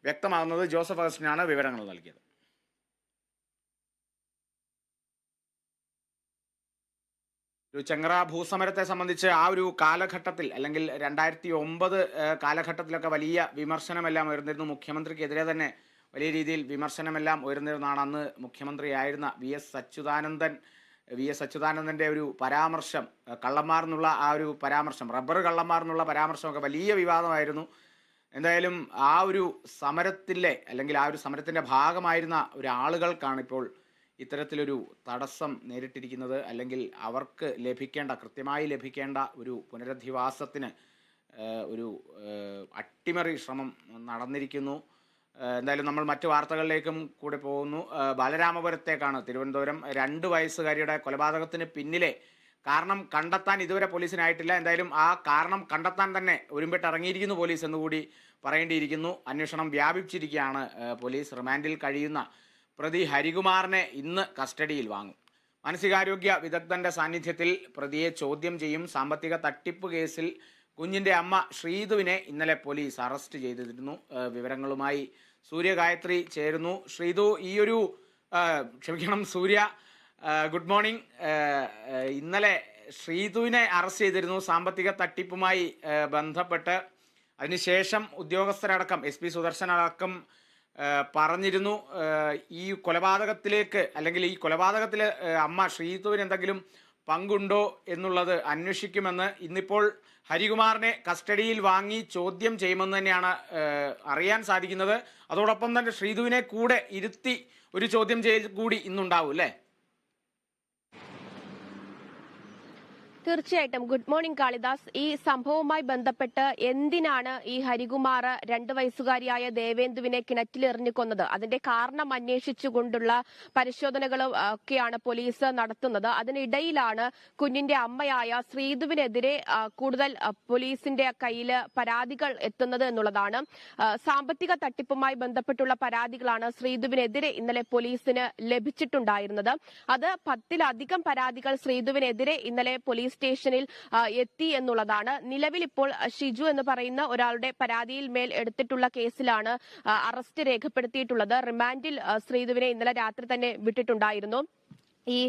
വ്യക്തമാകുന്നത്. ജോസഫ് അഗസ്റ്റിനാണ് വിവരങ്ങൾ നൽകിയത്. ഒരു ചെങ്ങറ ഭൂസമരത്തെ സംബന്ധിച്ച് ആ ഒരു കാലഘട്ടത്തിൽ, അല്ലെങ്കിൽ 2009 കാലഘട്ടത്തിലൊക്കെ വലിയ വിമർശനമെല്ലാം ഉയർന്നിരുന്നു. മുഖ്യമന്ത്രിക്കെതിരെ തന്നെ വലിയ രീതിയിൽ വിമർശനമെല്ലാം ഉയർന്നിരുന്നതാണ്. അന്ന് മുഖ്യമന്ത്രിയായിരുന്ന വി എസ് അച്യുതാനന്ദൻ്റെ ഒരു പരാമർശം, കള്ളന്മാർ എന്നുള്ള ആ ഒരു പരാമർശം, റബ്ബർ കള്ളന്മാർ എന്നുള്ള പരാമർശമൊക്കെ വലിയ വിവാദമായിരുന്നു. എന്തായാലും ആ ഒരു സമരത്തിലെ, അല്ലെങ്കിൽ ആ ഒരു സമരത്തിൻ്റെ ഭാഗമായിരുന്ന ഒരാളുകൾക്കാണ് ഇപ്പോൾ ഇത്തരത്തിലൊരു തടസ്സം നേരിട്ടിരിക്കുന്നത്. അല്ലെങ്കിൽ അവർക്ക് കൃത്യമായി ലഭിക്കേണ്ട ഒരു പുനരധിവാസത്തിന് ഒരു അട്ടിമറി ശ്രമം നടന്നിരിക്കുന്നു. എന്തായാലും നമ്മൾ മറ്റു വാർത്തകളിലേക്കും കൂടെ പോകുന്നു. ബാലരാമപുരത്തേക്കാണ്. തിരുവനന്തപുരം 2 വയസ്സുകാരിയുടെ കൊലപാതകത്തിന് പിന്നിലെ കാരണം കണ്ടെത്താൻ ഇതുവരെ പോലീസിനായിട്ടില്ല. എന്തായാലും ആ കാരണം കണ്ടെത്താൻ തന്നെ ഒരുമ്പിട്ടിറങ്ങിയിരിക്കുന്നു പോലീസ് എന്നുകൂടി പറയേണ്ടിയിരിക്കുന്നു. അന്വേഷണം വ്യാപിച്ചിരിക്കുകയാണ്. പോലീസ് റിമാൻഡിൽ കഴിയുന്ന പ്രതി ഹരികുമാറിനെ ഇന്ന് കസ്റ്റഡിയിൽ വാങ്ങും. മാനസികാരോഗ്യ വിദഗ്ധന്റെ സാന്നിധ്യത്തിൽ പ്രതിയെ ചോദ്യം ചെയ്യും. സാമ്പത്തിക തട്ടിപ്പ് കേസിൽ കുഞ്ഞിന്റെ അമ്മ ശ്രീതുവിനെ ഇന്നലെ പോലീസ് അറസ്റ്റ് ചെയ്തിരുന്നു. വിവരങ്ങളുമായി സൂര്യ ഗായത്രി ചേരുന്നു. ശ്രീതു, സൂര്യ, ഗുഡ് മോർണിംഗ്. ഇന്നലെ ശ്രീതുവിനെ അറസ്റ്റ് ചെയ്തിരുന്നു സാമ്പത്തിക തട്ടിപ്പുമായി ബന്ധപ്പെട്ട്. അതിനുശേഷം ഉദ്യോഗസ്ഥരടക്കം SP സുദർശൻ അടക്കം പറഞ്ഞിരുന്നു ഈ കൊലപാതകത്തിലേക്ക്, അല്ലെങ്കിൽ ഈ കൊലപാതകത്തിൽ അമ്മ ശ്രീതുവിന് എന്തെങ്കിലും പങ്കുണ്ടോ എന്നുള്ളത് അന്വേഷിക്കുമെന്ന്. ഇന്നിപ്പോൾ ഹരികുമാറിനെ കസ്റ്റഡിയിൽ വാങ്ങി ചോദ്യം ചെയ്യുമെന്ന് തന്നെയാണ് അറിയാൻ സാധിക്കുന്നത്. അതോടൊപ്പം തന്നെ ശ്രീതുവിനെ കൂടെ ഇരുത്തി ഒരു ചോദ്യം ചെയ്യൽ കൂടി ഇന്നുണ്ടാവും അല്ലേ? തീർച്ചയായിട്ടും. Good morning Kalidas. ഈ സംഭവവുമായി ബന്ധപ്പെട്ട് എന്തിനാണ് ഈ ഹരികുമാർ 2 വയസ്സുകാരിയായ ദേവേന്ദുവിനെ കിണറ്റിലെറിഞ്ഞു കൊന്നത്, അതിന്റെ കാരണം അന്വേഷിച്ചുകൊണ്ടുള്ള പരിശോധനകളും ഒക്കെയാണ് പോലീസ് നടത്തുന്നത്. അതിനിടയിലാണ് കുഞ്ഞിന്റെ അമ്മയായ ശ്രീതുവിനെതിരെ കൂടുതൽ പോലീസിന്റെ കയ്യിൽ പരാതികൾ എത്തുന്നത് എന്നുള്ളതാണ്. സാമ്പത്തിക തട്ടിപ്പുമായി ബന്ധപ്പെട്ടുള്ള പരാതികളാണ് ശ്രീതുവിനെതിരെ ഇന്നലെ പോലീസിന് ലഭിച്ചിട്ടുണ്ടായിരുന്നത്. അത് 10-ലധികം പരാതികൾ ശ്രീതുവിനെതിരെ ഇന്നലെ പോലീസ് സ്റ്റേഷനിൽ എത്തി എന്നുള്ളതാണ്. നിലവിൽ ഇപ്പോൾ ഷിജു എന്ന് പറയുന്ന ഒരാളുടെ പരാതിയിൽ മേൽ എടുത്തിട്ടുള്ള കേസിലാണ് അറസ്റ്റ് രേഖപ്പെടുത്തിയിട്ടുള്ളത്. റിമാൻഡിൽ ശ്രീതുവിനെ ഇന്നലെ രാത്രി തന്നെ വിട്ടിട്ടുണ്ടായിരുന്നു. ഈ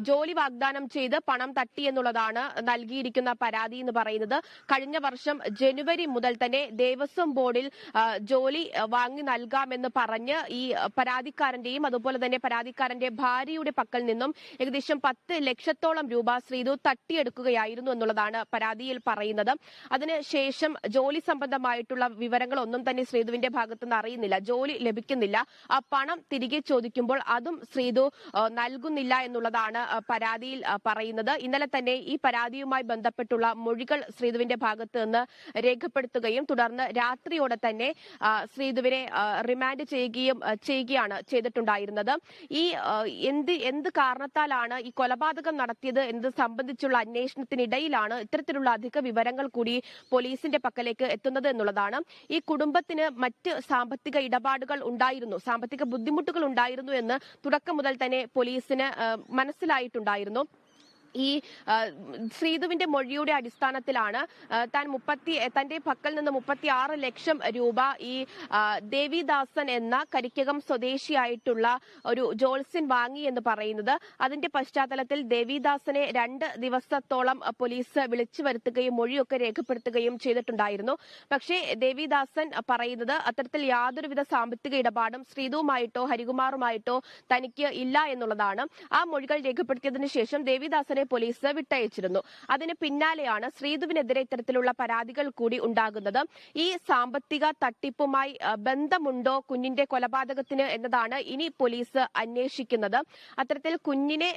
ജോലി വാഗ്ദാനം ചെയ്ത് പണം തട്ടി എന്നുള്ളതാണ് നൽകിയിരിക്കുന്ന പരാതി എന്ന് പറയുന്നത്. കഴിഞ്ഞ വർഷം ജനുവരി മുതൽ തന്നെ ദേവസ്വം ബോർഡിൽ ജോലി വാങ്ങി നൽകാമെന്ന് പറഞ്ഞ് ഈ പരാതിക്കാരന്റെയും അതുപോലെ തന്നെ പരാതിക്കാരന്റെ ഭാര്യയുടെ പക്കൽ നിന്നും ഏകദേശം 10 ലക്ഷത്തോളം രൂപ ശ്രീതു തട്ടിയെടുക്കുകയായിരുന്നു എന്നുള്ളതാണ് പരാതിയിൽ പറയുന്നത്. അതിനുശേഷം ജോലി സംബന്ധമായിട്ടുള്ള വിവരങ്ങളൊന്നും തന്നെ ശ്രീതുവിന്റെ ഭാഗത്തുനിന്ന് അറിയുന്നില്ല. ജോലി ലഭിക്കുന്നില്ല. ആ പണം തിരികെ ചോദിക്കുമ്പോൾ അതും ശ്രീതു നൽകുന്നില്ല എന്നുള്ളതാണ് പരാതിയിൽ പറയുന്നത്. ഇന്നലെ തന്നെ ഈ പരാതിയുമായി ബന്ധപ്പെട്ടുള്ള മൊഴികൾ ശ്രീതുവിന്റെ ഭാഗത്ത് നിന്ന് രേഖപ്പെടുത്തുകയും തുടർന്ന് രാത്രിയോടെ തന്നെ ശ്രീതുവിനെ റിമാൻഡ് ചെയ്യുകയാണ് ചെയ്തിട്ടുണ്ടായിരുന്നത്. ഈ എന്ത് കാരണത്താലാണ് ഈ കൊലപാതകം നടത്തിയത് എന്നത് സംബന്ധിച്ചുള്ള അന്വേഷണത്തിനിടയിലാണ് ഇത്തരത്തിലുള്ള അധിക വിവരങ്ങൾ കൂടി പോലീസിന്റെ പക്കലേക്ക് എത്തുന്നത് എന്നുള്ളതാണ്. ഈ കുടുംബത്തിന് മറ്റ് സാമ്പത്തിക ഇടപാടുകൾ ഉണ്ടായിരുന്നു, സാമ്പത്തിക ബുദ്ധിമുട്ടുകൾ ഉണ്ടായിരുന്നു എന്ന് തുടക്കം മുതൽ തന്നെ പോലീസിന് മനസ്സിലായിട്ടുണ്ടായിരുന്നു. ഈ ശ്രീതുവിന്റെ മൊഴിയുടെ അടിസ്ഥാനത്തിലാണ് തന്റെ പക്കൽ നിന്ന് 36 ലക്ഷം രൂപ ഈ ദേവിദാസൻ എന്ന കരിക്കകം സ്വദേശിയായിട്ടുള്ള ഒരു ജോത്സ്യൻ വാങ്ങി എന്ന് പറയുന്നത്. അതിന്റെ പശ്ചാത്തലത്തിൽ ദേവിദാസനെ 2 ദിവസത്തോളം പോലീസ് വിളിച്ചു വരുത്തുകയും മൊഴിയൊക്കെ രേഖപ്പെടുത്തുകയും ചെയ്തിട്ടുണ്ടായിരുന്നു. പക്ഷേ ദേവിദാസൻ പറയുന്നത് അത്തരത്തിൽ യാതൊരുവിധ സാമ്പത്തിക ഇടപാടും ശ്രീതുവുമായിട്ടോ ഹരികുമാറുമായിട്ടോ തനിക്ക് ഇല്ല എന്നുള്ളതാണ്. ആ മൊഴികൾ രേഖപ്പെടുത്തിയതിനു ശേഷം ദേവിദാസനെ പോലീസ് വിട്ടയച്ചിരുന്നു. അതിന് പിന്നാലെയാണ് ശ്രീതുവിനെതിരെ ഇത്തരത്തിലുള്ള പരാതികൾ കൂടി ഉണ്ടാകുന്നത്. ഈ സാമ്പത്തിക തട്ടിപ്പുമായി ബന്ധമുണ്ടോ കുഞ്ഞിന്റെ കൊലപാതകത്തിന് എന്നതാണ് ഇനി പോലീസ് അന്വേഷിക്കുന്നത്. അത്തരത്തിൽ കുഞ്ഞിനെ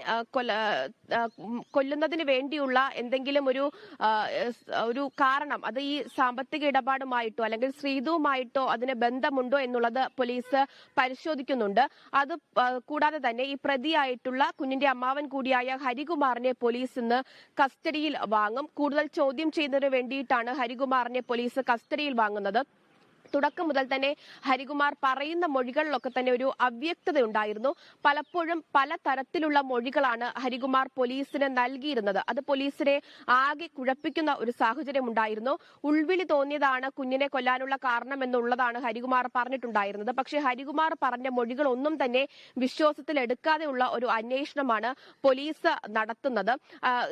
കൊല്ലുന്നതിന് വേണ്ടിയുള്ള എന്തെങ്കിലും ഒരു കാരണം അത് ഈ സാമ്പത്തിക ഇടപാടുമായിട്ടോ അല്ലെങ്കിൽ ശ്രീതുവുമായിട്ടോ അതിന് ബന്ധമുണ്ടോ എന്നുള്ളത് പോലീസ് പരിശോധിക്കുന്നുണ്ട്. അത് കൂടാതെ തന്നെ ഈ പ്രതിയായിട്ടുള്ള കുഞ്ഞിന്റെ അമ്മാവൻ കൂടിയായ ഹരികുമാറിനെ പോലീസ് ഇന്ന് കസ്റ്റഡിയിൽ വാങ്ങും. കൂടുതൽ ചോദ്യം ചെയ്യുന്നതിന് വേണ്ടിയിട്ടാണ് ഹരികുമാറിനെ പോലീസ് കസ്റ്റഡിയിൽ വാങ്ങുന്നത്. തുടക്കം മുതൽ തന്നെ ഹരികുമാർ പറയുന്ന മൊഴികളിലൊക്കെ തന്നെ ഒരു അവ്യക്തതയുണ്ടായിരുന്നു. പലപ്പോഴും പല തരത്തിലുള്ള മൊഴികളാണ് ഹരികുമാർ പോലീസിന് നൽകിയിരുന്നത്. അത് പോലീസിനെ ആകെ കുഴപ്പിക്കുന്ന ഒരു സാഹചര്യം ഉണ്ടായിരുന്നു. ഉൾവിളി തോന്നിയതാണ് കുഞ്ഞിനെ കൊല്ലാനുള്ള കാരണം എന്നുള്ളതാണ് ഹരികുമാർ പറഞ്ഞിട്ടുണ്ടായിരുന്നത്. പക്ഷേ ഹരികുമാർ പറഞ്ഞ മൊഴികളൊന്നും തന്നെ വിശ്വാസത്തിൽ എടുക്കാതെയുള്ള ഒരു അന്വേഷണമാണ് പോലീസ് നടത്തുന്നത്.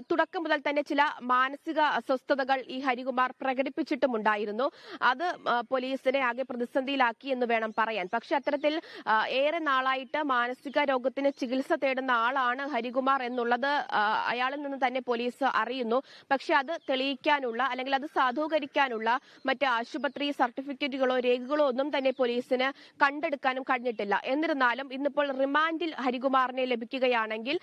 തുടക്കം മുതൽ തന്നെ ചില മാനസിക അസ്വസ്ഥതകൾ ഈ ഹരികുമാർ പ്രകടിപ്പിച്ചിട്ടുമുണ്ടായിരുന്നു. അത് പോലീസിനെ ആകെ പ്രതിസന്ധിയിലാക്കി എന്ന് വേണം പറയാൻ. പക്ഷെ അത്തരത്തിൽ ഏറെ നാളായിട്ട് മാനസിക രോഗത്തിന് ചികിത്സ തേടുന്ന ആളാണ് ഹരികുമാർ എന്നുള്ളത് അയാളിൽ നിന്ന് തന്നെ പോലീസ് അറിയുന്നു. പക്ഷെ അത് തെളിയിക്കാനുള്ള അല്ലെങ്കിൽ അത് സാധൂകരിക്കാനുള്ള മറ്റ് ആശുപത്രി സർട്ടിഫിക്കറ്റുകളോ രേഖകളോ ഒന്നും തന്നെ പോലീസിന് കണ്ടെടുക്കാനും കഴിഞ്ഞിട്ടില്ല. എന്നിരുന്നാലും ഇന്നിപ്പോൾ റിമാൻഡിൽ ഹരികുമാറിനെ ലഭിക്കുകയാണെങ്കിൽ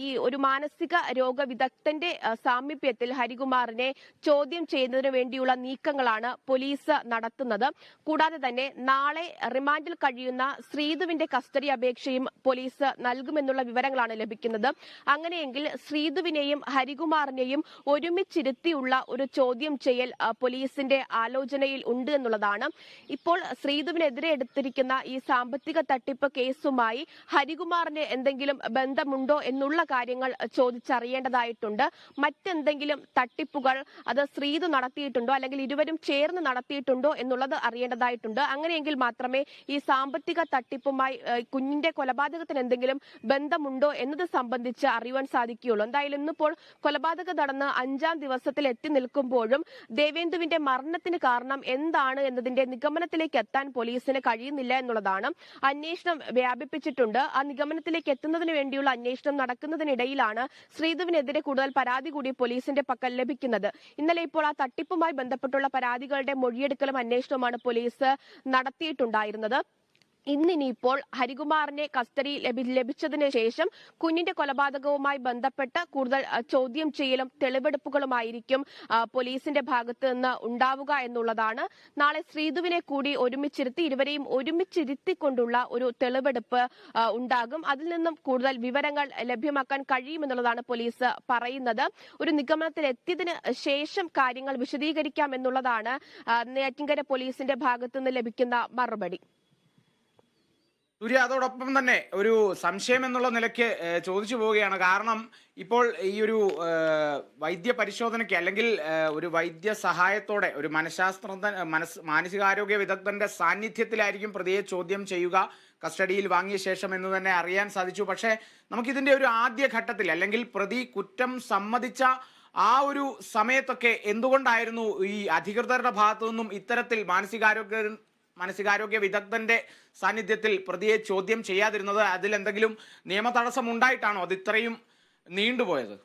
ഈ ഒരു മാനസിക രോഗ വിദഗ്ധന്റെ സാമീപ്യത്തിൽ ഹരികുമാറിനെ ചോദ്യം ചെയ്യുന്നതിന് വേണ്ടിയുള്ള നീക്കങ്ങളാണ് പോലീസ് നടത്തുന്നത്. കൂടാതെ തന്നെ നാളെ റിമാൻഡിൽ കഴിയുന്ന ശ്രീധുവിന്റെ കസ്റ്റഡി അപേക്ഷയും പോലീസ് നൽകുമെന്നുള്ള വിവരങ്ങളാണ് ലഭിക്കുന്നത്. അങ്ങനെയെങ്കിൽ ശ്രീധുവിനെയും ഹരികുമാറിനെയും ഒരുമിച്ചിരുത്തിയുള്ള ഒരു ചോദ്യം ചെയ്യൽ പോലീസിന്റെ ആലോചനയിൽ ഉണ്ട് എന്നുള്ളതാണ്. ഇപ്പോൾ ശ്രീധുവിനെതിരെ എടുത്തിരിക്കുന്ന ഈ സാമ്പത്തിക തട്ടിപ്പ് കേസുമായി ഹരികുമാറിന് എന്തെങ്കിലും ബന്ധമുണ്ടോ എന്നുള്ള കാര്യങ്ങൾ ചോദിച്ചറിയേണ്ടതായിട്ടുണ്ട്. മറ്റെന്തെങ്കിലും തട്ടിപ്പുകൾ അത് ശ്രീധു നടത്തിയിട്ടുണ്ടോ അല്ലെങ്കിൽ ഇരുവരും ചേർന്ന് നടത്തിയിട്ടുണ്ടോ എന്നുള്ളത് അറിയേണ്ടതായിട്ടുണ്ട്. അങ്ങനെയെങ്കിൽ മാത്രമേ ഈ സാമ്പത്തിക തട്ടിപ്പുമായി കുഞ്ഞിന്റെ കൊലപാതകത്തിന് എന്തെങ്കിലും ബന്ധമുണ്ടോ എന്നത് സംബന്ധിച്ച് അറിയുവാൻ സാധിക്കുകയുള്ളൂ. എന്തായാലും ഇന്നിപ്പോൾ കൊലപാതകം നടന്ന് 5-ാം ദിവസത്തിൽ എത്തി നിൽക്കുമ്പോഴും ദേവേന്ദുവിന്റെ മരണത്തിന് കാരണം എന്താണ് എന്നതിന്റെ നിഗമനത്തിലേക്ക് എത്താൻ പോലീസിന് കഴിയുന്നില്ല എന്നുള്ളതാണ്. അന്വേഷണം വ്യാപിപ്പിച്ചിട്ടുണ്ട്. ആ നിഗമനത്തിലേക്ക് എത്തുന്നതിന് വേണ്ടിയുള്ള അന്വേഷണം നടക്കുന്നതിനിടയിലാണ് ശ്രീധുവിനെതിരെ കൂടുതൽ പരാതി കൂടി പോലീസിന്റെ പക്കൽ ലഭിക്കുന്നത്. ഇന്നലെ ഇപ്പോൾ ആ തട്ടിപ്പുമായി ബന്ധപ്പെട്ടുള്ള പരാതികളുടെ മൊഴിയെടുക്കലും അന്വേഷണവുമാണ് പോലീസ് നടത്തിയിട്ടുണ്ടായിരുന്നത്. ഇന്നിനിപ്പോൾ ഹരികുമാറിനെ കസ്റ്റഡി ലഭിച്ചതിന് ശേഷം കുഞ്ഞിന്റെ കൊലപാതകവുമായി ബന്ധപ്പെട്ട് കൂടുതൽ ചോദ്യം ചെയ്യലും തെളിവെടുപ്പുകളുമായിരിക്കും പോലീസിന്റെ ഭാഗത്ത് നിന്ന് ഉണ്ടാവുക എന്നുള്ളതാണ്. നാളെ ശ്രീധുവിനെ കൂടി ഒരുമിച്ചിരുത്തി ഇരുവരെയും ഒരുമിച്ചിരുത്തിക്കൊണ്ടുള്ള ഒരു തെളിവെടുപ്പ് ഉണ്ടാകും. അതിൽ നിന്നും കൂടുതൽ വിവരങ്ങൾ ലഭ്യമാക്കാൻ കഴിയുമെന്നുള്ളതാണ് പോലീസ് പറയുന്നത്. ഒരു നിഗമനത്തിൽ എത്തിയതിന് ശേഷം കാര്യങ്ങൾ വിശദീകരിക്കാം എന്നുള്ളതാണ് നെയ്യാറ്റിൻകര പോലീസിന്റെ ഭാഗത്ത് നിന്ന് ലഭിക്കുന്ന മറുപടി. സൂര്യ, അതോടൊപ്പം തന്നെ ഒരു സംശയം എന്നുള്ള നിലയ്ക്ക് ചോദിച്ചു പോവുകയാണ്. കാരണം ഇപ്പോൾ ഈ ഒരു വൈദ്യ പരിശോധനയ്ക്ക് അല്ലെങ്കിൽ ഒരു വൈദ്യ സഹായത്തോടെ ഒരു മാനസികാരോഗ്യ വിദഗ്ധന്റെ സാന്നിധ്യത്തിലായിരിക്കും പ്രതിയെ ചോദ്യം ചെയ്യുക കസ്റ്റഡിയിൽ വാങ്ങിയ ശേഷം എന്ന് തന്നെ അറിയാൻ സാധിച്ചു. പക്ഷേ നമുക്കിതിന്റെ ഒരു ആദ്യ ഘട്ടത്തിൽ അല്ലെങ്കിൽ പ്രതി കുറ്റം സമ്മതിച്ച ആ ഒരു സമയത്തൊക്കെ എന്തുകൊണ്ടായിരുന്നു ഈ അധികൃതരുടെ ഭാഗത്തു നിന്നും ഇത്തരത്തിൽ മാനസികാരോഗ്യ വിദഗ്ധന്റെ സാന്നിധ്യത്തിൽ പ്രതിയെ ചോദ്യം ചെയ്യാതിരുന്നത്? അതിലെന്തെങ്കിലും നിയമ തടസ്സം ഉണ്ടായിട്ടാണോ അത് ഇത്രയും നീണ്ടുപോയത്?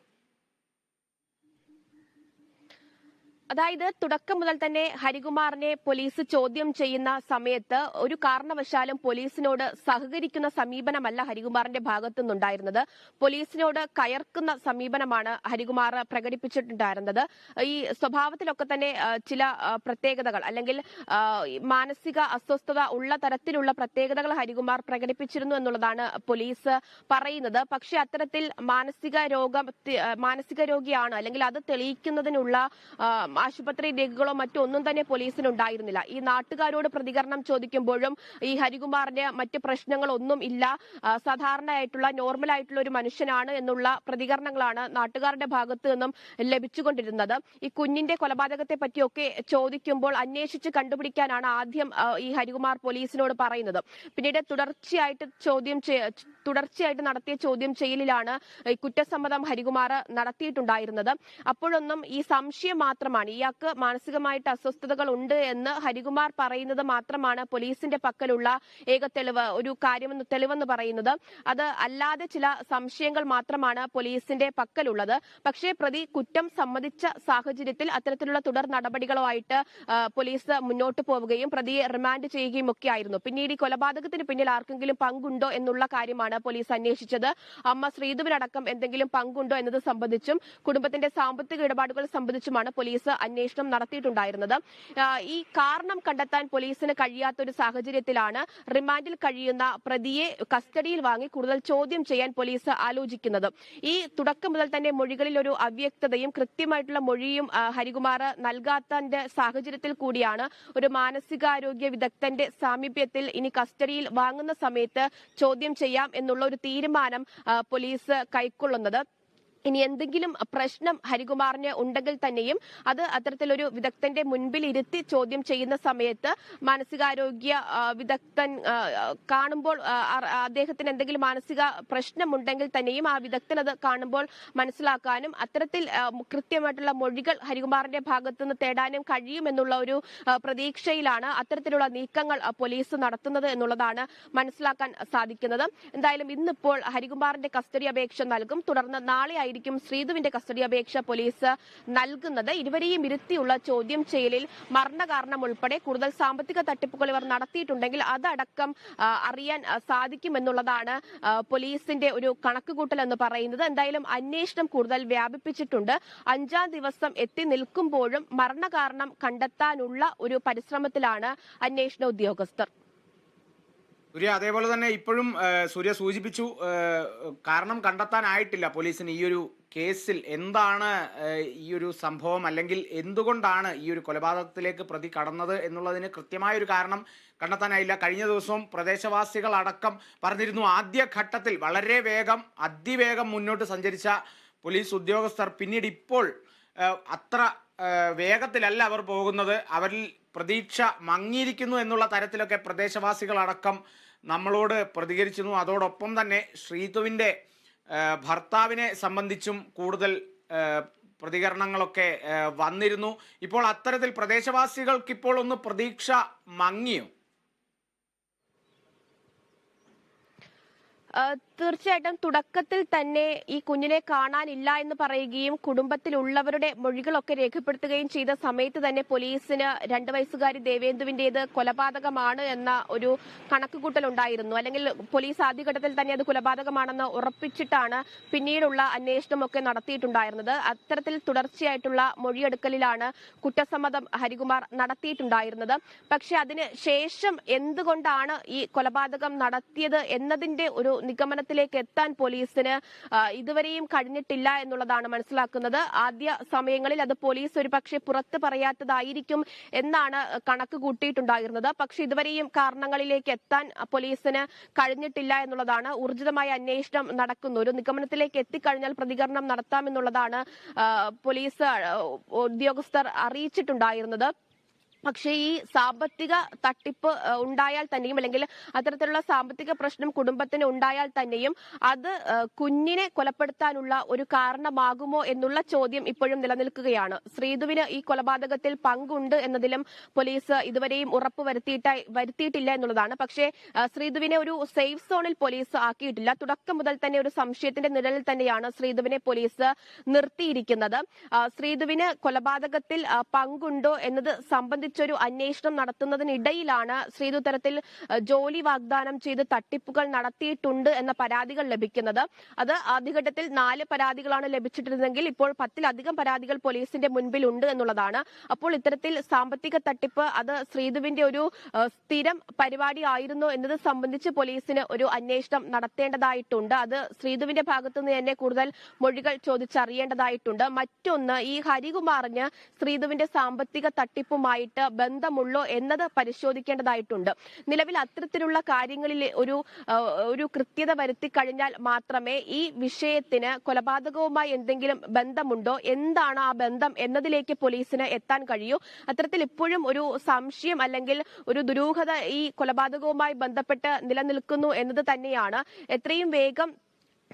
അതായത് തുടക്കം മുതൽ തന്നെ ഹരികുമാറിനെ പോലീസ് ചോദ്യം ചെയ്യുന്ന സമയത്ത് ഒരു കാരണവശാലും പോലീസിനോട് സഹകരിക്കുന്ന സമീപനമല്ല ഹരികുമാറിന്റെ ഭാഗത്തു നിന്നുണ്ടായിരുന്നത്. പോലീസിനോട് കയർക്കുന്ന സമീപനമാണ് ഹരികുമാർ പ്രകടിപ്പിച്ചിട്ടുണ്ടായിരുന്നത്. ഈ സ്വഭാവത്തിലൊക്കെ തന്നെ ചില പ്രത്യേകതകൾ അല്ലെങ്കിൽ മാനസിക അസ്വസ്ഥത ഉള്ള തരത്തിലുള്ള പ്രത്യേകതകൾ ഹരികുമാർ പ്രകടിപ്പിച്ചിരുന്നു എന്നുള്ളതാണ് പോലീസ് പറയുന്നത്. പക്ഷെ അത്തരത്തിൽ മാനസിക രോഗിയാണ് അല്ലെങ്കിൽ അത് തെളിയിക്കുന്നതിനുള്ള ആശുപത്രി രേഖകളോ മറ്റോ ഒന്നും തന്നെ പോലീസിനുണ്ടായിരുന്നില്ല. ഈ നാട്ടുകാരോട് പ്രതികരണം ചോദിക്കുമ്പോഴും ഈ ഹരികുമാറിന് മറ്റ് പ്രശ്നങ്ങളൊന്നും ഇല്ല, സാധാരണയായിട്ടുള്ള നോർമലായിട്ടുള്ള ഒരു മനുഷ്യനാണ് എന്നുള്ള പ്രതികരണങ്ങളാണ് നാട്ടുകാരുടെ ഭാഗത്തു നിന്നും ലഭിച്ചുകൊണ്ടിരുന്നത്. ഈ കുഞ്ഞിന്റെ കൊലപാതകത്തെ പറ്റിയൊക്കെ ചോദിക്കുമ്പോൾ അന്വേഷിച്ച് കണ്ടുപിടിക്കാനാണ് ആദ്യം ഈ ഹരികുമാർ പോലീസിനോട് പറയുന്നത്. പിന്നീട് തുടർച്ചയായിട്ട് നടത്തിയ ചോദ്യം ചെയ്യലിലാണ് കുറ്റസമ്മതം ഹരികുമാർ നടത്തിയിട്ടുണ്ടായിരുന്നത്. അപ്പോഴൊന്നും ഈ സംശയം മാത്രമാണ്, ഇയാൾക്ക് മാനസികമായിട്ട് അസ്വസ്ഥതകൾ ഉണ്ട് എന്ന് ഹരികുമാർ പറയുന്നത് മാത്രമാണ് പോലീസിന്റെ പക്കലുള്ള ഏക തെളിവെന്ന് പറയുന്നത്. അത് അല്ലാതെ ചില സംശയങ്ങൾ മാത്രമാണ് പോലീസിന്റെ പക്കലുള്ളത്. പക്ഷേ പ്രതി കുറ്റം സമ്മതിച്ച സാഹചര്യത്തിൽ അത്തരത്തിലുള്ള തുടർ നടപടികളുമായിട്ട് പോലീസ് മുന്നോട്ട് പോവുകയും പ്രതിയെ റിമാൻഡ് ചെയ്യുകയും ഒക്കെ ആയിരുന്നു. പിന്നീട് ഈ കൊലപാതകത്തിന് പിന്നിൽ ആർക്കെങ്കിലും പങ്കുണ്ടോ എന്നുള്ള കാര്യമാണ് പോലീസ് അന്വേഷിച്ചത്. അമ്മ ശ്രീധുവിനടക്കം എന്തെങ്കിലും പങ്കുണ്ടോ എന്നത് സംബന്ധിച്ചും കുടുംബത്തിന്റെ സാമ്പത്തിക ഇടപാടുകൾ സംബന്ധിച്ചുമാണ് പോലീസ് അന്വേഷണം നടത്തിയിട്ടുണ്ടായിരുന്നത്. ഈ കാരണം കണ്ടെത്താൻ പോലീസിന് കഴിയാത്ത ഒരു സാഹചര്യത്തിലാണ് റിമാൻഡിൽ കഴിയുന്ന പ്രതിയെ കസ്റ്റഡിയിൽ വാങ്ങി കൂടുതൽ ചോദ്യം ചെയ്യാൻ പോലീസ് ആലോചിക്കുന്നത്. ഈ തുടക്കം മുതൽ തന്നെ മൊഴികളിൽ ഒരു അവ്യക്തതയും കൃത്യമായിട്ടുള്ള മൊഴിയും ഹരികുമാർ നൽകാത്തതിന്റെ സാഹചര്യത്തിൽ കൂടിയാണ് ഒരു മാനസികാരോഗ്യ വിദഗ്ധന്റെ സാമീപ്യത്തിൽ ഇനി കസ്റ്റഡിയിൽ വാങ്ങുന്ന സമയത്ത് ചോദ്യം ചെയ്യാം എന്നുള്ള ഒരു തീരുമാനം പോലീസ് കൈക്കൊള്ളുന്നത്. ഇനി എന്തെങ്കിലും പ്രശ്നം ഹരികുമാറിന് ഉണ്ടെങ്കിൽ തന്നെയും അത് അത്തരത്തിലൊരു വിദഗ്ധന്റെ മുൻപിൽ ഇരുത്തി ചോദ്യം ചെയ്യുന്ന സമയത്ത് മാനസികാരോഗ്യ വിദഗ്ധൻ കാണുമ്പോൾ അദ്ദേഹത്തിന് എന്തെങ്കിലും മാനസിക പ്രശ്നമുണ്ടെങ്കിൽ തന്നെയും ആ വിദഗ്ധൻ അത് കാണുമ്പോൾ മനസ്സിലാക്കാനും അത്തരത്തിൽ കൃത്യമായിട്ടുള്ള മൊഴികൾ ഹരികുമാറിന്റെ ഭാഗത്തുനിന്ന് തേടാനും കഴിയുമെന്നുള്ള ഒരു പ്രതീക്ഷയിലാണ് അത്തരത്തിലുള്ള നീക്കങ്ങൾ പോലീസ് നടത്തുന്നത് എന്നുള്ളതാണ് മനസ്സിലാക്കാൻ സാധിക്കുന്നത്. എന്തായാലും ഇന്നിപ്പോൾ ഹരികുമാറിന്റെ കസ്റ്റഡി അപേക്ഷ നൽകും. തുടർന്ന് നാളെ ശ്രീധുവിന്റെ കസ്റ്റഡി അപേക്ഷ പോലീസ് നൽകുന്നത്. ഇരുവരെയും ഇരുത്തിയുള്ള ചോദ്യം ചെയ്യലിൽ മരണകാരണം ഉൾപ്പെടെ കൂടുതൽ സാമ്പത്തിക തട്ടിപ്പുകൾ ഇവർ നടത്തിയിട്ടുണ്ടെങ്കിൽ അതടക്കം അറിയാൻ സാധിക്കുമെന്നുള്ളതാണ് പോലീസിന്റെ ഒരു കണക്കുകൂട്ടൽ എന്ന് പറയുന്നത്. എന്തായാലും അന്വേഷണം കൂടുതൽ വ്യാപിപ്പിച്ചിട്ടുണ്ട്. 5-ാം ദിവസം എത്തി നിൽക്കുമ്പോഴും മരണകാരണം കണ്ടെത്താനുള്ള ഒരു പരിശ്രമത്തിലാണ് അന്വേഷണ ഉദ്യോഗസ്ഥർ. സൂര്യ, അതേപോലെ തന്നെ ഇപ്പോഴും സൂര്യ സൂചിപ്പിച്ചു, കാരണം കണ്ടെത്താനായിട്ടില്ല പോലീസിന് ഈ ഒരു കേസിൽ. എന്താണ് ഈ ഒരു സംഭവം, അല്ലെങ്കിൽ എന്തുകൊണ്ടാണ് ഈ ഒരു കൊലപാതകത്തിലേക്ക് പ്രതി കടന്നത് എന്നുള്ളതിന് കൃത്യമായൊരു കാരണം കണ്ടെത്താനായില്ല. കഴിഞ്ഞ ദിവസവും പ്രദേശവാസികൾ അടക്കം പറഞ്ഞിരുന്നു, ആദ്യഘട്ടത്തിൽ വളരെ അതിവേഗം മുന്നോട്ട് സഞ്ചരിച്ച പോലീസ് ഉദ്യോഗസ്ഥർ പിന്നീട് ഇപ്പോൾ അത്ര വേഗത്തിലല്ല അവർ പോകുന്നത്, അവരിൽ പ്രതീക്ഷ മങ്ങിയിരിക്കുന്നു എന്നുള്ള തരത്തിലൊക്കെ പ്രദേശവാസികളടക്കം നമ്മളോട് പ്രതികരിച്ചിരുന്നു. അതോടൊപ്പം തന്നെ ശ്രീധുവിൻ്റെ ഭർത്താവിനെ സംബന്ധിച്ചും കൂടുതൽ പ്രതികരണങ്ങളൊക്കെ വന്നിരുന്നു. ഇപ്പോൾ അത്തരത്തിൽ പ്രദേശവാസികൾക്ക് ഇപ്പോൾ ഒന്ന് പ്രതീക്ഷ മങ്ങിയോ? തീർച്ചയായിട്ടും തുടക്കത്തിൽ തന്നെ ഈ കുഞ്ഞിനെ കാണാനില്ല എന്ന് പറയുകയും കുടുംബത്തിലുള്ളവരുടെ മൊഴികളൊക്കെ രേഖപ്പെടുത്തുകയും ചെയ്ത സമയത്ത് തന്നെ പോലീസിന് 2 വയസ്സുകാരി ദേവേന്ദുവിന്റേത് കൊലപാതകമാണ് എന്ന ഒരു കണക്കുകൂട്ടൽ ഉണ്ടായിരുന്നു. അല്ലെങ്കിൽ പോലീസ് ആദ്യഘട്ടത്തിൽ തന്നെ അത് കൊലപാതകമാണെന്ന് ഉറപ്പിച്ചിട്ടാണ് പിന്നീടുള്ള അന്വേഷണമൊക്കെ നടത്തിയിട്ടുണ്ടായിരുന്നത്. അത്തരത്തിൽ തുടർച്ചയായിട്ടുള്ള മൊഴിയെടുക്കലിലാണ് കുറ്റസമ്മതം ഹരികുമാർ നടത്തിയിട്ടുണ്ടായിരുന്നത്. പക്ഷെ അതിന് ശേഷം എന്തുകൊണ്ടാണ് ഈ കൊലപാതകം നടത്തിയത് എന്നതിന്റെ ഒരു നിഗമനത്തിലേക്ക് എത്താൻ പോലീസിന് ഇതുവരെയും കഴിഞ്ഞിട്ടില്ല എന്നുള്ളതാണ് മനസ്സിലാക്കുന്നത്. ആദ്യ സമയങ്ങളിൽ അത് പോലീസ് ഒരുപക്ഷെ പുറത്ത് പറയാത്തതായിരിക്കും എന്നാണ് കണക്ക് കൂട്ടിയിട്ടുണ്ടായിരുന്നത്. പക്ഷെ ഇതുവരെയും കാരണങ്ങളിലേക്ക് എത്താൻ പോലീസിന് കഴിഞ്ഞിട്ടില്ല എന്നുള്ളതാണ്. ഊർജിതമായ അന്വേഷണം നടക്കുന്നു. ഒരു നിഗമനത്തിലേക്ക് എത്തിക്കഴിഞ്ഞാൽ പ്രതികരണം നടത്താമെന്നുള്ളതാണ് പോലീസ് ഉദ്യോഗസ്ഥർ അറിയിച്ചിട്ടുണ്ടായിരുന്നത്. പക്ഷേ ഈ സാമ്പത്തിക തട്ടിപ്പ് ഉണ്ടായാൽ തന്നെയും, അല്ലെങ്കിൽ അത്തരത്തിലുള്ള സാമ്പത്തിക പ്രശ്നം കുടുംബത്തിന് ഉണ്ടായാൽ തന്നെയും അത് കുഞ്ഞിനെ കൊലപ്പെടുത്താനുള്ള ഒരു കാരണമാകുമോ എന്നുള്ള ചോദ്യം ഇപ്പോഴും നിലനിൽക്കുകയാണ്. ശ്രീധുവിന് ഈ കൊലപാതകത്തിൽ പങ്കുണ്ട് എന്നതിലും പോലീസ് ഇതുവരെയും ഉറപ്പ് വരുത്തിയിട്ടില്ല എന്നുള്ളതാണ്. പക്ഷേ ശ്രീധുവിനെ ഒരു സേഫ് സോണിൽ പോലീസ് ആക്കിയിട്ടില്ല. തുടക്കം മുതൽ തന്നെ ഒരു സംശയത്തിന്റെ നിഴലിൽ തന്നെയാണ് ശ്രീധുവിനെ പോലീസ് നിർത്തിയിരിക്കുന്നത്. ശ്രീധുവിന് കൊലപാതകത്തിൽ പങ്കുണ്ടോ എന്നത് സംബന്ധിച്ച് ഒരു അന്വേഷണം നടത്തുന്നതിനിടയിലാണ് ശ്രീധു തരത്തിൽ ജോലി വാഗ്ദാനം ചെയ്ത് തട്ടിപ്പുകൾ നടത്തിയിട്ടുണ്ട് എന്ന പരാതികൾ ലഭിക്കുന്നത്. അത് ആദ്യഘട്ടത്തിൽ 4 പരാതികളാണ് ലഭിച്ചിട്ടിരുന്നെങ്കിൽ ഇപ്പോൾ 10-ലധികം പരാതികൾ പോലീസിന്റെ മുൻപിലുണ്ട് എന്നുള്ളതാണ്. അപ്പോൾ ഇത്തരത്തിൽ സാമ്പത്തിക തട്ടിപ്പ് അത് ശ്രീധുവിന്റെ ഒരു സ്ഥിരം പരിപാടി ആയിരുന്നു എന്നത് സംബന്ധിച്ച് പോലീസിന് ഒരു അന്വേഷണം നടത്തേണ്ടതായിട്ടുണ്ട്. അത് ശ്രീധുവിന്റെ ഭാഗത്തുനിന്ന് തന്നെ കൂടുതൽ മൊഴികൾ ചോദിച്ചറിയേണ്ടതായിട്ടുണ്ട്. മറ്റൊന്ന്, ഈ ഹരികുമാറിന് ശ്രീധുവിന്റെ സാമ്പത്തിക തട്ടിപ്പുമായിട്ട് ബന്ധമുള്ളോ എന്നത് പരിശോധിക്കേണ്ടതായിട്ടുണ്ട്. നിലവിൽ അത്തരത്തിലുള്ള കാര്യങ്ങളിൽ ഒരു കൃത്യത വരുത്തി കഴിഞ്ഞാൽ മാത്രമേ ഈ വിഷയത്തിന് കൊലപാതകവുമായി എന്തെങ്കിലും ബന്ധമുണ്ടോ, എന്താണ് ആ ബന്ധം എന്നതിലേക്ക് പോലീസിന് എത്താൻ കഴിയൂ. അത്തരത്തിൽ ഇപ്പോഴും ഒരു സംശയം അല്ലെങ്കിൽ ഒരു ദുരൂഹത ഈ കൊലപാതകവുമായി ബന്ധപ്പെട്ട് നിലനിൽക്കുന്നു എന്നത് തന്നെയാണ്. എത്രയും വേഗം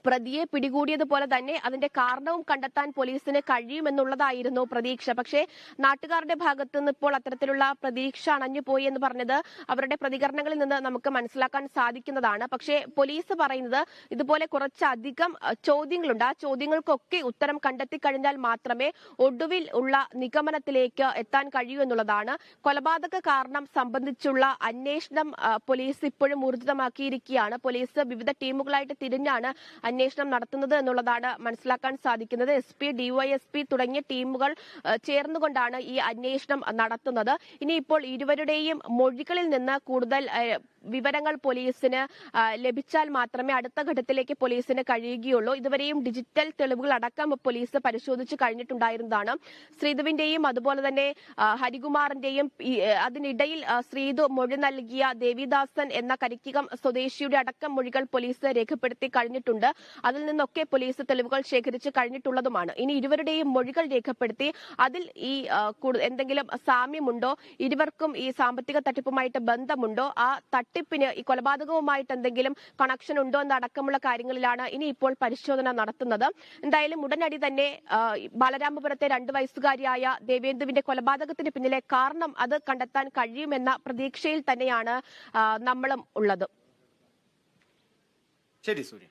പ്രതിയെ പിടികൂടിയതുപോലെ തന്നെ അതിന്റെ കാരണവും കണ്ടെത്താൻ പോലീസിന് കഴിയുമെന്നുള്ളതായിരുന്നു പ്രതീക്ഷ. പക്ഷേ നാട്ടുകാരുടെ ഭാഗത്തു നിന്ന് ഇപ്പോൾ അത്തരത്തിലുള്ള പ്രതീക്ഷ അണഞ്ഞുപോയി എന്ന് പറഞ്ഞത് അവരുടെ പ്രതികരണങ്ങളിൽ നിന്ന് നമുക്ക് മനസ്സിലാക്കാൻ സാധിക്കുന്നതാണ്. പക്ഷേ പോലീസ് പറയുന്നത് ഇതുപോലെ കുറച്ചധികം ചോദ്യങ്ങളുണ്ട്. ആ ചോദ്യങ്ങൾക്കൊക്കെ ഉത്തരം കണ്ടെത്തി കഴിഞ്ഞാൽ മാത്രമേ ഒടുവിൽ ഉള്ള നിഗമനത്തിലേക്ക് എത്താൻ കഴിയൂ എന്നുള്ളതാണ്. കൊലപാതക കാരണം സംബന്ധിച്ചുള്ള അന്വേഷണം പോലീസ് ഇപ്പോഴും ഊർജിതമാക്കിയിരിക്കുകയാണ്. പോലീസ് വിവിധ ടീമുകളായിട്ട് തിരിഞ്ഞാണ് അന്വേഷണം നടത്തുന്നത് എന്നുള്ളതാണ് മനസ്സിലാക്കാൻ സാധിക്കുന്നത്. SP, DYSP തുടങ്ങിയ ടീമുകൾ ചേർന്നുകൊണ്ടാണ് ഈ അന്വേഷണം നടത്തുന്നത്. ഇനിയിപ്പോൾ ഇരുവരുടെയും മൊഴികളിൽ നിന്ന് കൂടുതൽ വിവരങ്ങൾ പോലീസിന് ലഭിച്ചാൽ മാത്രമേ അടുത്ത ഘട്ടത്തിലേക്ക് പോലീസിന് കഴിയുകയുള്ളൂ. ഇതുവരെയും ഡിജിറ്റൽ തെളിവുകൾ അടക്കം പോലീസ് പരിശോധിച്ച് കഴിഞ്ഞിട്ടുണ്ടായിരുന്നതാണ്. ശ്രീധുവിന്റെയും അതുപോലെ തന്നെ ഹരികുമാറിന്റെയും അതിനിടയിൽ ശ്രീധു മൊഴി നൽകിയ ദേവിദാസൻ എന്ന കരിക്കകം സ്വദേശിയുടെ അടക്കം മൊഴികൾ പോലീസ് രേഖപ്പെടുത്തി കഴിഞ്ഞിട്ടുണ്ട്. അതിൽ നിന്നൊക്കെ പോലീസ് തെളിവുകൾ ശേഖരിച്ച് കഴിഞ്ഞിട്ടുള്ളതുമാണ്. ഇനി ഇരുവരുടെയും മൊഴികൾ രേഖപ്പെടുത്തി അതിൽ ഈ എന്തെങ്കിലും സാമ്യമുണ്ടോ, ഇരുവർക്കും ഈ സാമ്പത്തിക തട്ടിപ്പുമായിട്ട് ബന്ധമുണ്ടോ, ആ തട്ടിപ്പിന് ഈ കൊലപാതകവുമായിട്ട് എന്തെങ്കിലും കണക്ഷൻ ഉണ്ടോ എന്നടക്കമുള്ള കാര്യങ്ങളിലാണ് ഇനി ഇപ്പോൾ പരിശോധന നടത്തുന്നത്. എന്തായാലും ഉടനടി തന്നെ ബാലരാമപുരത്തെ 2 വയസ്സുകാരിയായ ദേവേന്ദുവിന്റെ കൊലപാതകത്തിന് പിന്നിലെ കാരണം അത് കണ്ടെത്താൻ കഴിയുമെന്ന പ്രതീക്ഷയിൽ തന്നെയാണ് നമ്മളും ഉള്ളത്. ശരി സൂര്യ.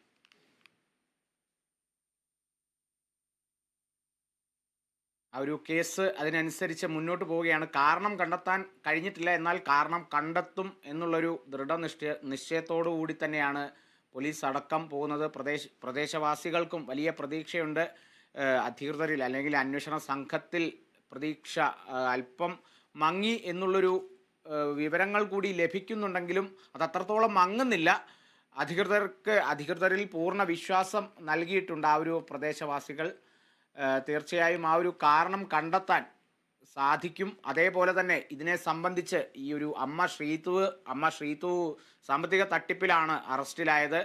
ആ ഒരു കേസ് അതിനനുസരിച്ച് മുന്നോട്ട് പോവുകയാണ്. കാരണം കണ്ടെത്താൻ കഴിഞ്ഞിട്ടില്ല, എന്നാൽ കാരണം കണ്ടെത്തും എന്നുള്ളൊരു നിശ്ചയത്തോടു കൂടി തന്നെയാണ് പോലീസ് അടക്കം പോകുന്നത്. പ്രദേശവാസികൾക്കും വലിയ പ്രതീക്ഷയുണ്ട്. അധികൃതരിൽ അല്ലെങ്കിൽ അന്വേഷണ സംഘത്തിൽ പ്രതീക്ഷ അല്പം മങ്ങി എന്നുള്ളൊരു വിവരങ്ങൾ കൂടി ലഭിക്കുന്നുണ്ടെങ്കിലും അത് അത്രത്തോളം മങ്ങുന്നില്ല. അധികൃതരിൽ പൂർണ്ണ വിശ്വാസം നൽകിയിട്ടുണ്ട് ആ ഒരു പ്രദേശവാസികൾ. തീർച്ചയായും ആ ഒരു കാരണം കണ്ടെത്താൻ സാധിക്കും. അതേപോലെ തന്നെ ഇതിനെ സംബന്ധിച്ച് ഈ ഒരു അമ്മ ശ്രീതു സാമ്പത്തിക തട്ടിപ്പിലാണ് അറസ്റ്റിലായത്.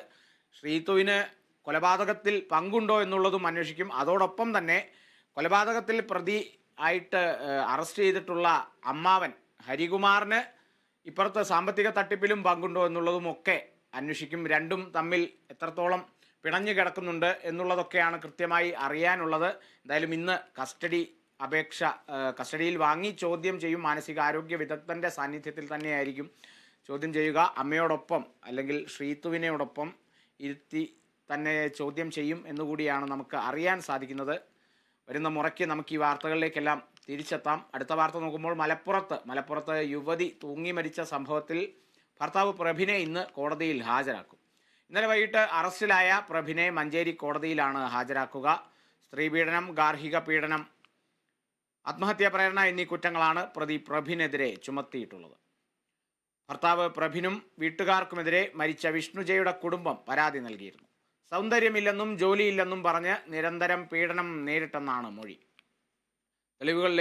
ശ്രീതുവിന് കൊലപാതകത്തിൽ പങ്കുണ്ടോ എന്നുള്ളതും അന്വേഷിക്കും. അതോടൊപ്പം തന്നെ കൊലപാതകത്തിൽ പ്രതി ആയിട്ട് അറസ്റ്റ് ചെയ്തിട്ടുള്ള അമ്മാവൻ ഹരികുമാറിന് ഇപ്പുറത്ത് സാമ്പത്തിക തട്ടിപ്പിലും പങ്കുണ്ടോ എന്നുള്ളതുമൊക്കെ അന്വേഷിക്കും. രണ്ടും തമ്മിൽ എത്രത്തോളം പിണഞ്ഞു കിടക്കുന്നുണ്ട് എന്നുള്ളതൊക്കെയാണ് കൃത്യമായി അറിയാനുള്ളത്. എന്തായാലും ഇന്ന് കസ്റ്റഡിയിൽ വാങ്ങി ചോദ്യം ചെയ്യും. മാനസികാരോഗ്യ വിദഗ്ധന്റെ സാന്നിധ്യത്തിൽ തന്നെയായിരിക്കും ചോദ്യം ചെയ്യുക. അമ്മയോടൊപ്പം അല്ലെങ്കിൽ ശ്രീതുവിനോടൊപ്പം ഇരുത്തി തന്നെ ചോദ്യം ചെയ്യും എന്നുകൂടിയാണ് നമുക്ക് അറിയാൻ സാധിക്കുന്നത്. വരുന്ന മുറയ്ക്ക് നമുക്ക് ഈ വാർത്തകളിലേക്കെല്ലാം തിരിച്ചെത്താം. അടുത്ത വാർത്ത നോക്കുമ്പോൾ മലപ്പുറത്ത് യുവതി തൂങ്ങി മരിച്ച സംഭവത്തിൽ ഭർത്താവ് പ്രഭിനെ ഇന്ന് കോടതിയിൽ ഹാജരാക്കും. ഇന്നലെ വൈകിട്ട് അറസ്റ്റിലായ പ്രഭിനെ മഞ്ചേരി കോടതിയിലാണ് ഹാജരാക്കുക. സ്ത്രീപീഡനം, ഗാർഹിക പീഡനം, ആത്മഹത്യാ പ്രേരണ എന്നീ കുറ്റങ്ങളാണ് പ്രതി പ്രഭിനെതിരെ ചുമത്തിയിട്ടുള്ളത്. ഭർത്താവ് പ്രഭിനും വീട്ടുകാർക്കുമെതിരെ മരിച്ച വിഷ്ണുജയുടെ കുടുംബം പരാതി നൽകിയിരുന്നു. സൗന്ദര്യമില്ലെന്നും ജോലിയില്ലെന്നും പറഞ്ഞ് നിരന്തരം പീഡനം നേരിട്ടെന്നാണ് മൊഴി. തെളിവുകൾ